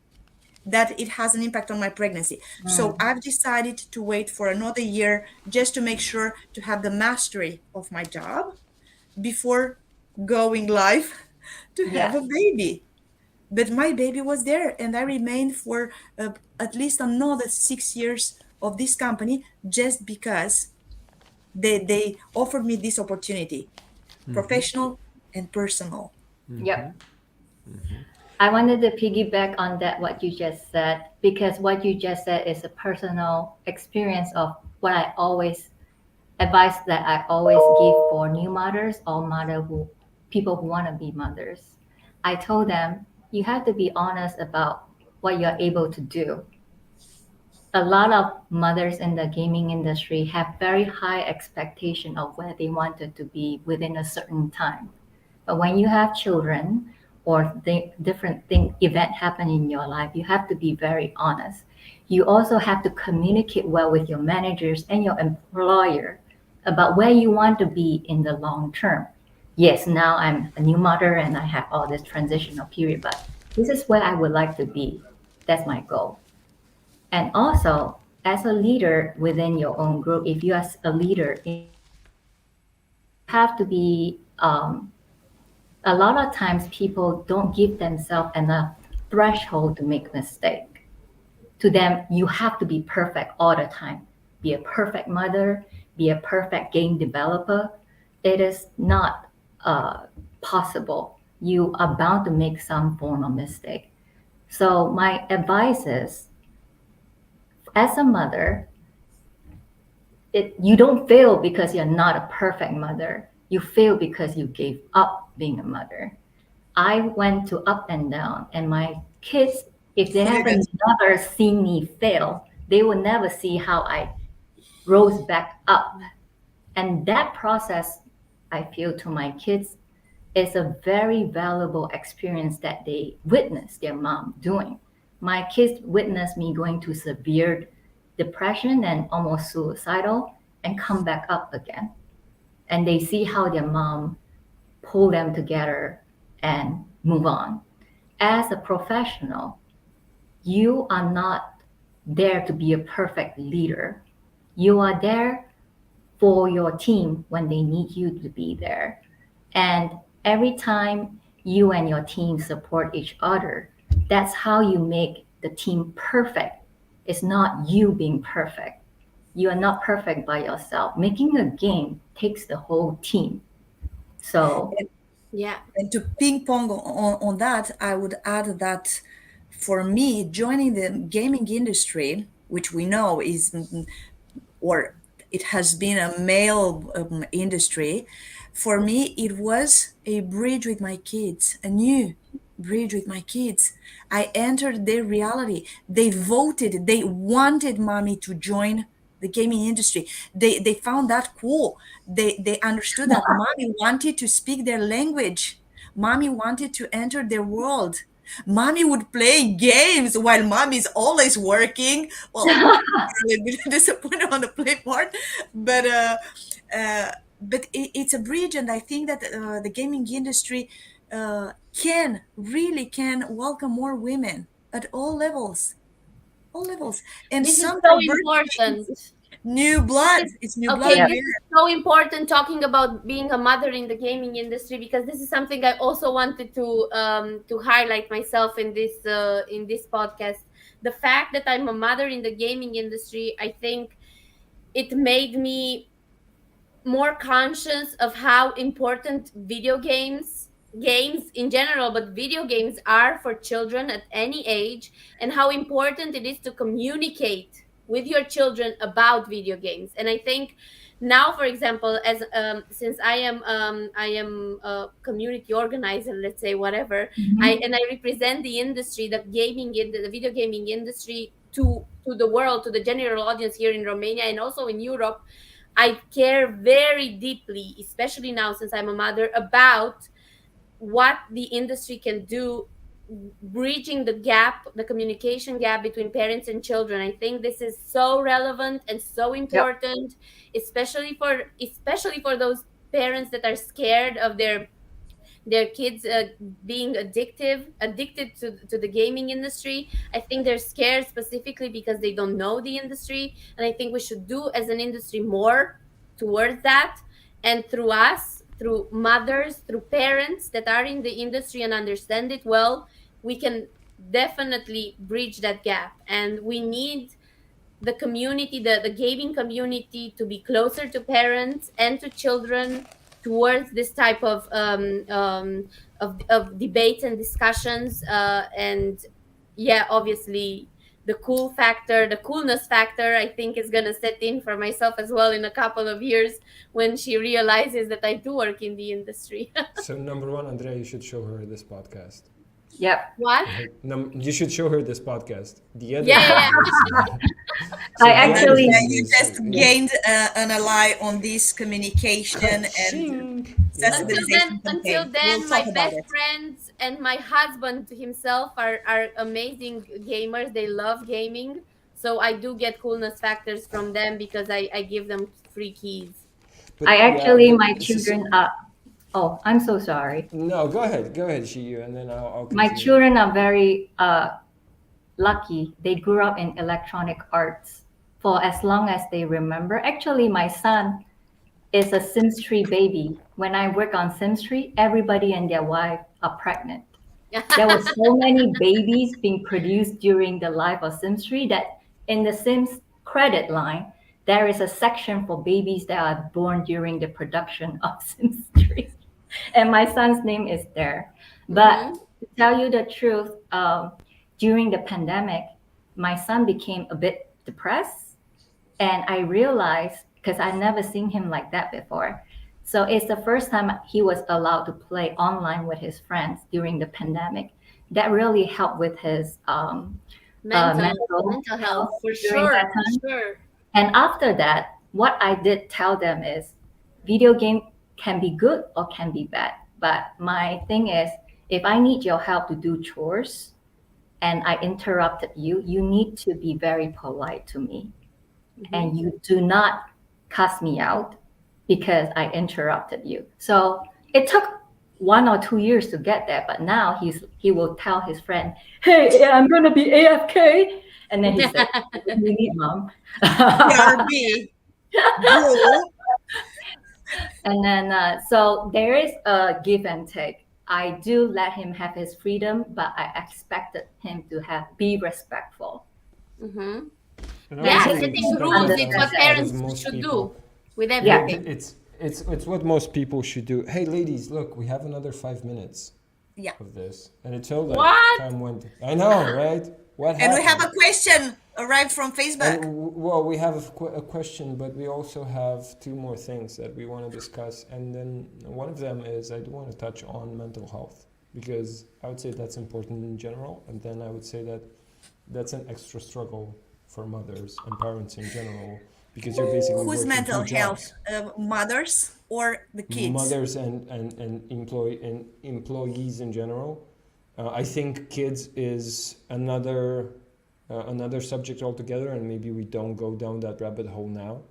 that it has an impact on my pregnancy. So I've decided to wait for another year, just to make sure to have the mastery of my job before going live to have Yes. a baby. But my baby was there, and I remained for at least another 6 years of this company, just because they offered me this opportunity, professional and personal. Yep. I wanted to piggyback on that, what you just said, because what you just said is a personal experience of what I always advice that I always give for new mothers or people who want to be mothers. I told them you have to be honest about what you're able to do. A lot of mothers in the gaming industry have very high expectation of where they wanted to be within a certain time. But when you have children or the different event happen in your life, you have to be very honest. You also have to communicate well with your managers and your employer about where you want to be in the long term. Yes, now I'm a new mother and I have all this transitional period, but this is where I would like to be. That's my goal. And also, as a leader within your own group, if you are a leader in your company, you have to be a lot of times people don't give themselves enough threshold to make mistake. To them, you have to be perfect all the time. Be a perfect mother, be a perfect game developer. It is not possible. You are bound to make some form of mistake. So my advice is, as a mother, you don't fail because you're not a perfect mother. You fail because you gave up being a mother. I went to up and down, and my kids, if they Believe it. haven't never seen me fail, they will never see how I rose back up. And that process, I feel, to my kids is a very valuable experience that they witness their mom doing. My kids witnessed me going to severe depression and almost suicidal and come back up again. And they see how their mom pull them together and move on. As a professional, you are not there to be a perfect leader. You are there for your team when they need you to be there. And every time you and your team support each other, that's how you make the team perfect. It's not you being perfect. You are not perfect by yourself. Making a game takes the whole team. So, Yeah. And to ping pong on that, I would add that for me, joining the gaming industry, which we know is, or it has been a male industry, for me, it was a bridge with my kids, a new bridge with my kids. I entered their reality. They voted, they wanted mommy to join the gaming industry. They found that cool. They understood that mommy wanted to speak their language. Mommy wanted to enter their world. Mommy would play games while mommy's always working. Well, a little bit disappointed on the play part, but uh, it's a bridge, and I think that the gaming industry can welcome more women at all levels, and This is some so diversity, important. new This blood. is It's new blood. okay. yeah. This is so important talking about being a mother in the gaming industry, because this is something I also wanted to highlight myself in this podcast. The fact that I'm a mother in the gaming industry, I think it made me more conscious of how important games in general, but video games are for children at any age, and how important it is to communicate with your children about video games. And I think now, for example, as since I am a community organizer, let's say, whatever, Mhm. I represent the industry, the video gaming industry, to the world, to the general audience here in Romania and also in Europe. I care very deeply, especially now since I'm a mother, about what the industry can do, bridging the gap, the communication gap between parents and children. I think this is so relevant and so Yep. important, especially for those parents that are scared of their kids being addicted to the gaming industry. I think they're scared specifically because they don't know the industry, and I think we should do as an industry more towards that. And through us, through mothers, through parents that are in the industry and understand it well, we can definitely bridge that gap. And we need the community, the gaming community, to be closer to parents and to children towards this type of debates and discussions. And yeah, obviously the coolness factor, I think, is going to set in for myself as well in a couple of years when she realizes that I do work in the industry. So number one, Andrea, you should show her this podcast. Yep. What? Right? You should show her this podcast. The other Yeah, yeah, thing is, so I the other actually, thing You is, just gained an ally on this communication and Ka-ching! Yeah. sensibilization Until campaign. We'll then, talk my about best it. friends and my husband himself are amazing gamers. They love gaming. So I do get coolness factors from them because I give them free keys. I But yeah, actually, but my children are, oh, I'm so sorry. no, go ahead, Shiew, and then I'll My continue. children are very lucky. They grew up in electronic arts for as long as they remember. Actually, my son is a Sims 3 baby. When I work on Sims 3, everybody and their wife are pregnant. There were so many babies being produced during the life of Sims 3 that in the Sims credit line, there is a section for babies that are born during the production of Sims 3. And my son's name is there. But Hmm. to tell you the truth, during the pandemic, my son became a bit depressed. And I realized, because I've never seen him like that before. So it's the first time he was allowed to play online with his friends during the pandemic. That really helped with his mental mental mental health health, for during sure, that for time. sure. And after that, what I did tell them is video game can be good or can be bad. But my thing is, if I need your help to do chores and I interrupted you, you need to be very polite to me. And you do not cuss me out because I interrupted you. So it took 1 or 2 years to get there, but now he will tell his friend, "Hey, I'm gonna be AFK," And then he said, "What do you need, mom?" PRB. Bro. And then, so there is a give and take. I do let him have his freedom, but I expected him to be respectful. Mm-hmm. And Yeah, honestly, setting expect rules, that it's what out of parents most should people. do with Yeah. everything. It's what most people should do. Hey, ladies, look, we have another 5 minutes Yeah. of this, and it felt like What? time went. I know, right? What And we have happened? a question arrived from Facebook. Well, we have a question, but we also have two more things that we want to discuss. And then one of them is I do want to touch on mental health because I would say that's important in general. And then I would say that that's an extra struggle for mothers and parents in general because you're basically Whose working mental two health? jobs. Mothers or the kids? Mothers and employees in general. I think kids is another subject altogether, and maybe we don't go down that rabbit hole now.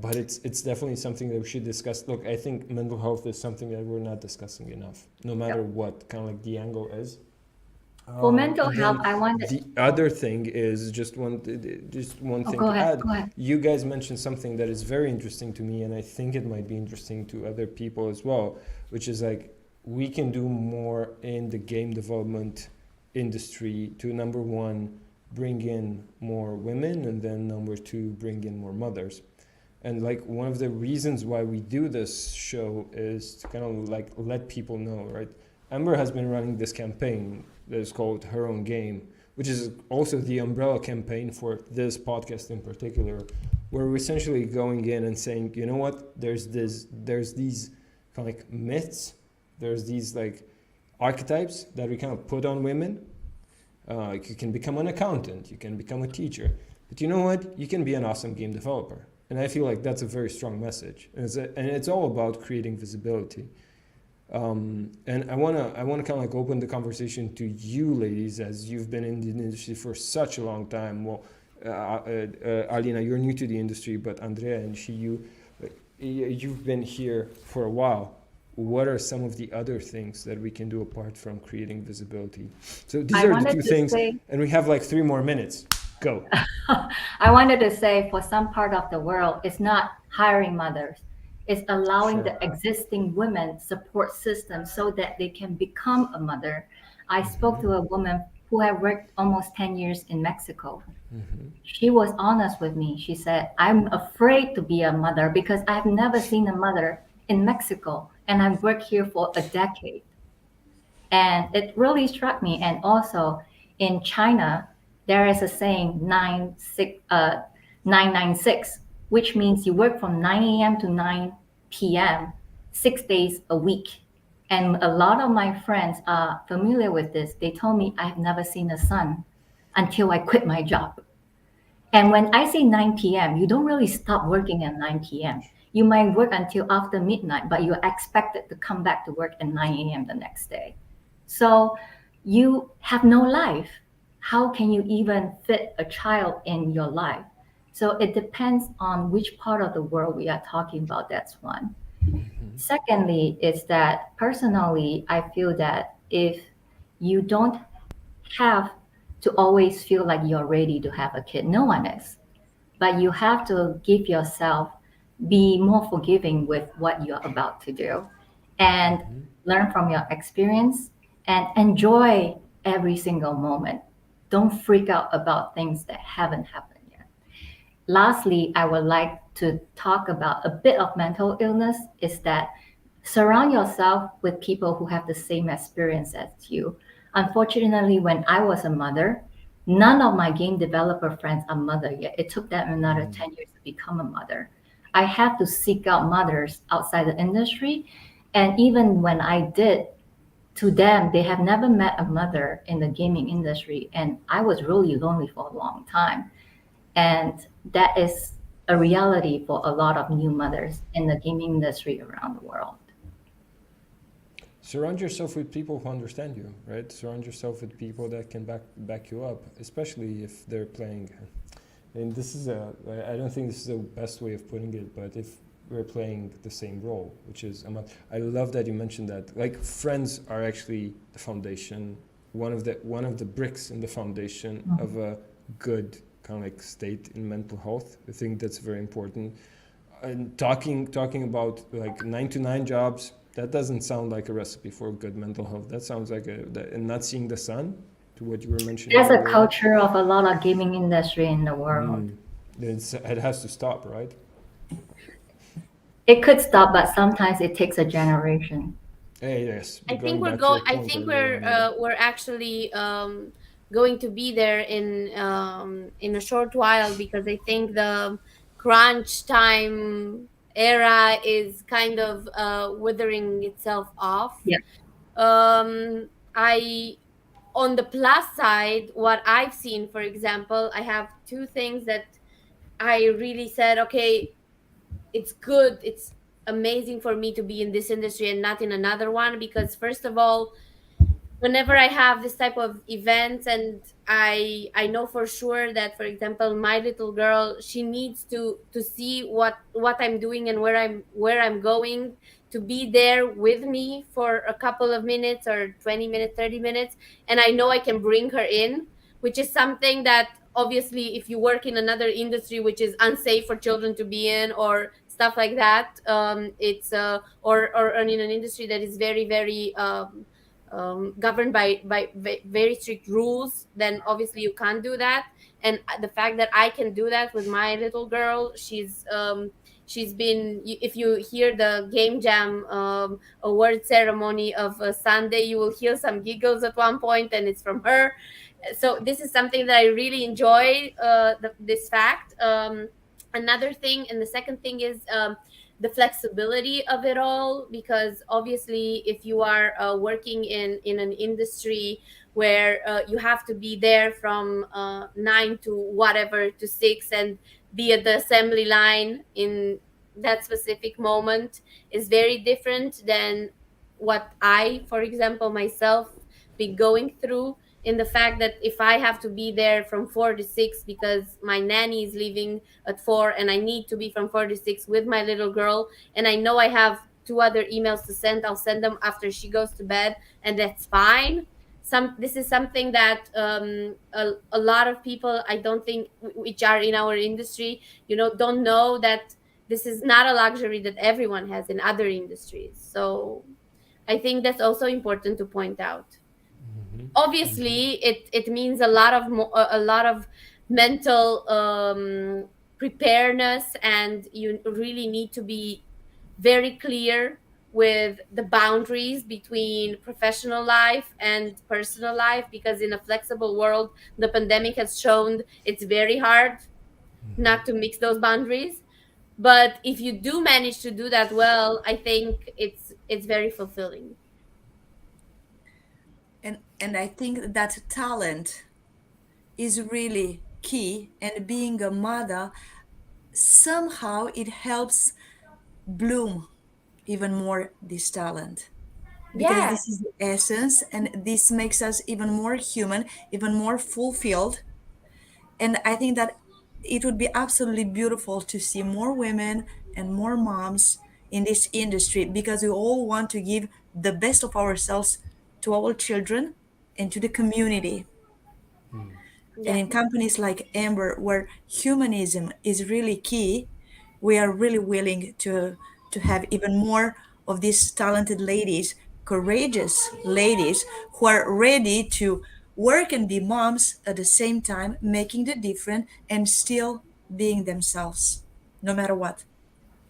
But it's definitely something that we should discuss. Look, I think mental health is something that we're not discussing enough, no matter what kind of like the angle is. For mental And health, then I wanted. the other thing is just one Oh, thing go to ahead. add. Go ahead. You guys mentioned something that is very interesting to me, and I think it might be interesting to other people as well, which is like we can do more in the game development industry to number one, bring in more women, and then number two, bring in more mothers. And like one of the reasons why we do this show is to kind of like let people know, right? Amber has been running this campaign that is called Her Own Game, which is also the umbrella campaign for this podcast in particular, where we're essentially going in and saying, you know what, there's these kind of like myths, there's these like archetypes that we kind of put on women. Like you can become an accountant, you can become a teacher, but you know what, you can be an awesome game developer. And I feel like that's a very strong message, and it's all about creating visibility. And I wanna kind of like open the conversation to you, ladies, as you've been in the industry for such a long time. Well, Alina, you're new to the industry, but Andreea and Shiew, you've been here for a while. What are some of the other things that we can do apart from creating visibility? So these I are the wanted two to things, say. and we have like 3 more minutes. Go. I wanted to say for some part of the world, it's not hiring mothers. It's allowing Sure. the existing women support system so that they can become a mother. I spoke to a woman who had worked almost 10 years in Mexico. She was honest with me. She said, I'm afraid to be a mother because I've never seen a mother in Mexico and I've worked here for a decade. And it really struck me. And also in China, there is a saying 996, which means you work from 9 a.m. to 9 p.m., 6 days a week. And a lot of my friends are familiar with this. They told me I've never seen a sun until I quit my job. And when I say 9 p.m., you don't really stop working at 9 p.m. You might work until after midnight, but you're expected to come back to work at 9 a.m. the next day. So you have no life. How can you even fit a child in your life? So it depends on which part of the world we are talking about. That's one. Secondly, is that personally, I feel that if you don't have to always feel like you're ready to have a kid, no one is, but you have to give yourself, be more forgiving with what you're about to do and learn from your experience and enjoy every single moment. Don't freak out about things that haven't happened yet. Lastly, I would like to talk about a bit of mental illness is that surround yourself with people who have the same experience as you. Unfortunately, when I was a mother, none of my game developer friends are mother yet. It took them another 10 years to become a mother. I had to seek out mothers outside the industry. And even when I did, to them, they have never met a mother in the gaming industry. And I was really lonely for a long time. And that is a reality for a lot of new mothers in the gaming industry around the world. Surround yourself with people who understand you, right? Surround yourself with people that can back you up, especially if they're playing. And this is I don't think this is the best way of putting it, but if we're playing the same role, which is, I love that you mentioned that. Like friends are actually the foundation, one of the bricks in the foundation of a good kind of like state in mental health. I think that's very important. And talking about like 9 to 9 jobs, that doesn't sound like a recipe for good mental health. That sounds like and not seeing the sun, to what you were mentioning There's a earlier. culture of a lot of gaming industry in the world. It has to stop, right? It could stop, but sometimes it takes a generation. Hey, yes. I think Going we're back to going. your I point think earlier, Andrea. we're actually going to be there in a short while, because I think the crunch time era is kind of withering itself off. Yeah. I On the plus side, what I've seen, for example, I have two things that I really said, okay, it's good, it's amazing for me to be in this industry and not in another one, because first of all, whenever I have this type of events, and I know for sure that, for example, my little girl, she needs to see what I'm doing and where I'm going, to be there with me for a couple of minutes or 20 minutes, 30 minutes, and I know I can bring her in, which is something that obviously if you work in another industry which is unsafe for children to be in, or stuff like that, it's or in an industry that is very, very governed by very strict rules, then obviously you can't do that. And the fact that I can do that with my little girl, she's been, if you hear the game jam award ceremony of Sunday, you will hear some giggles at one point, and it's from her. So this is something that I really enjoy, this fact. Another thing, and the second thing is the flexibility of it all, because obviously if you are working in an industry where you have to be there from 9 to whatever to 6, and be at the assembly line in that specific moment, is very different than what I, for example, myself, be going through, in the fact that if I have to be there from 4 to 6 because my nanny is leaving at 4, and I need to be from 4 to 6 with my little girl, and I know I have two other emails to send, I'll send them after she goes to bed, and that's fine. This is something that a lot of people, I don't think, which are in our industry, don't know that this is not a luxury that everyone has in other industries. So I think that's also important to point out. Obviously it means a lot of mental preparedness, and you really need to be very clear with the boundaries between professional life and personal life, because in a flexible world, the pandemic has shown it's very hard not to mix those boundaries. But if you do manage to do that well, I think it's very fulfilling. And I think that talent is really key, and being a mother, somehow it helps bloom even more this talent, because Yeah. this is the essence, and this makes us even more human, even more fulfilled. And I think that it would be absolutely beautiful to see more women and more moms in this industry, because we all want to give the best of ourselves to our children and to the community. And Yeah. in companies like Amber, where humanism is really key, we are really willing to have even more of these talented ladies, courageous ladies, who are ready to work and be moms at the same time, making the difference and still being themselves, no matter what.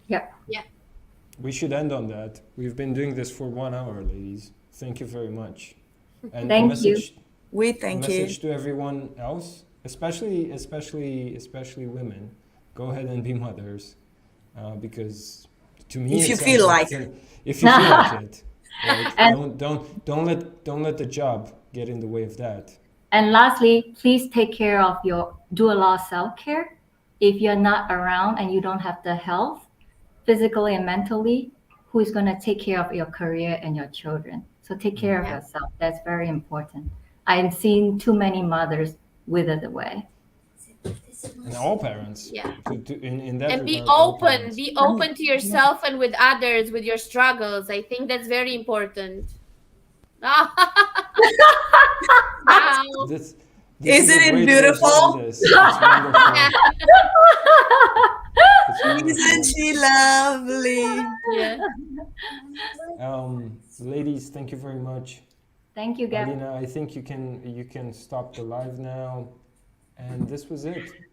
Yep. Yeah. We should end on that. We've been doing this for 1 hour, ladies. Thank you very much. And Thank you. We a thank you. message to everyone else, especially women. Go ahead and be mothers, because to me If it you sounds feel like like. if you feel like it, right? And Don't let the job get in the way of that. and lastly, please take care of do a lot of self-care. If you're not around and you don't have the health, physically and mentally, who is going to take care of your career and your children? So take care of Yeah. yourself. That's very important. I've seen too many mothers wither away. And all parents, Yeah. in that And be regard, all open, parents. be open to yourself and with others, with your struggles. I think that's very important. Wow. That's This is a Isn't it great way to beautiful? end this. It's wonderful. It's Isn't wonderful. she lovely? Yeah. Ladies, thank you very much. Thank you, Gab. Alina, I think you can stop the live now. And this was it.